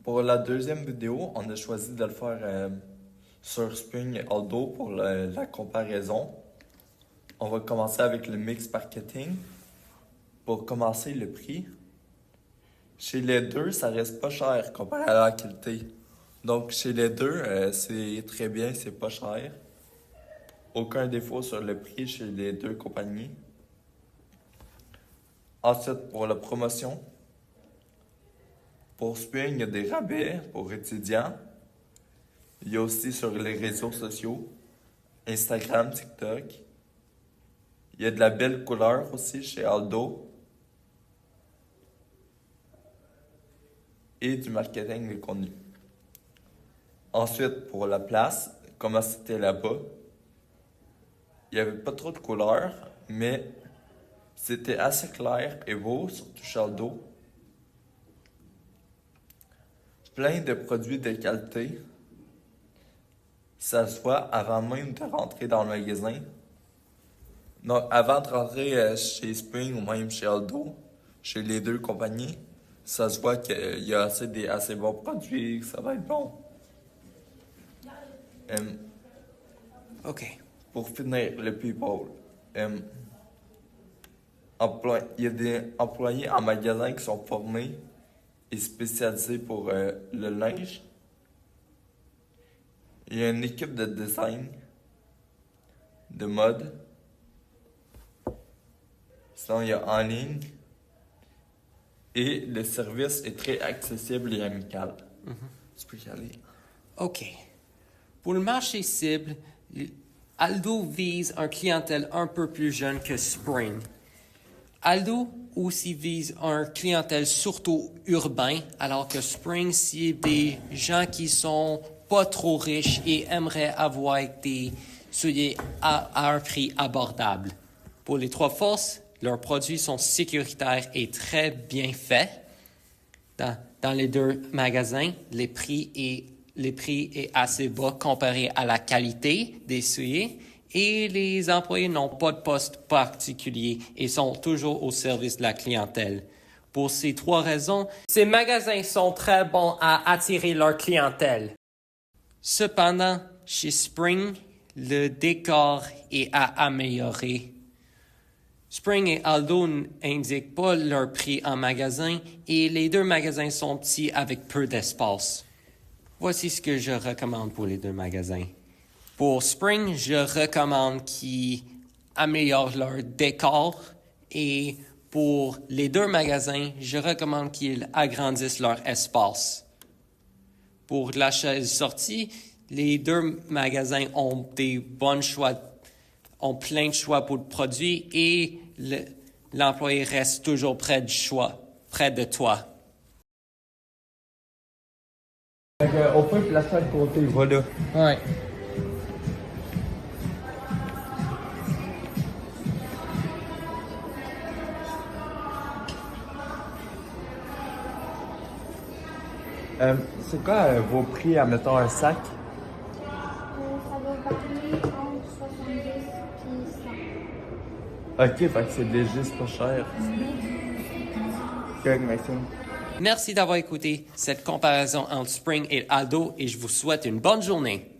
Pour la deuxième vidéo, on a choisi de le faire sur Spring et Aldo pour la comparaison. On va commencer avec le mix marketing. Pour commencer, le prix. Chez les deux, ça reste pas cher comparé à la qualité. Donc, chez les deux, c'est très bien, c'est pas cher. Aucun défaut sur le prix chez les deux compagnies. Ensuite, pour la promotion. Pour Spring, il y a des rabais pour étudiants. Il y a aussi sur les réseaux sociaux, Instagram, TikTok. Il y a de la belle couleur aussi chez Aldo. Et du marketing méconnu. Ensuite, pour la place, comment c'était là-bas, il n'y avait pas trop de couleurs, mais c'était assez clair et beau, surtout chez Aldo. Plein de produits de qualité. Ça se voit avant même de rentrer dans le magasin. Donc, avant de rentrer chez Spring ou même chez Aldo, chez les deux compagnies, ça se voit qu'il y a assez bons produits, que ça va être bon. OK. Pour finir, le people. Il y a des employés en magasin qui sont formés et spécialisés pour le linge. Il y a une équipe de design, de mode. Sinon, il y a en ligne. Et le service est très accessible et amical. Tu peux y aller. OK. Pour le marché cible, Aldo vise un clientèle un peu plus jeune que Spring. Aldo aussi vise un clientèle surtout urbain, alors que Spring cible des gens qui sont pas trop riches et aimeraient avoir des souliers à un prix abordable. Pour les trois forces, leurs produits sont sécuritaires et très bien faits. Dans les deux magasins, les prix est assez bas comparé à la qualité des souliers et les employés n'ont pas de poste particulier et sont toujours au service de la clientèle. Pour ces trois raisons, ces magasins sont très bons à attirer leur clientèle. Cependant, chez Spring, le décor est à améliorer. Spring et Aldo n'indiquent pas leur prix en magasin et les deux magasins sont petits avec peu d'espace. Voici ce que je recommande pour les deux magasins. Pour Spring, je recommande qu'ils améliorent leur décor et pour les deux magasins, je recommande qu'ils agrandissent leur espace. Pour la chaise sortie, les deux magasins ont ont plein de choix pour le produit et l'employé reste toujours près de toi. On peut placer à côté, voilà. Ouais. C'est quoi vos prix, admettons, un sac? Ça va varier entre 70 et 100. Ok, fait que c'est déjà pas cher. Correct, Maxime. Merci d'avoir écouté cette comparaison entre Spring et Aldo et je vous souhaite une bonne journée.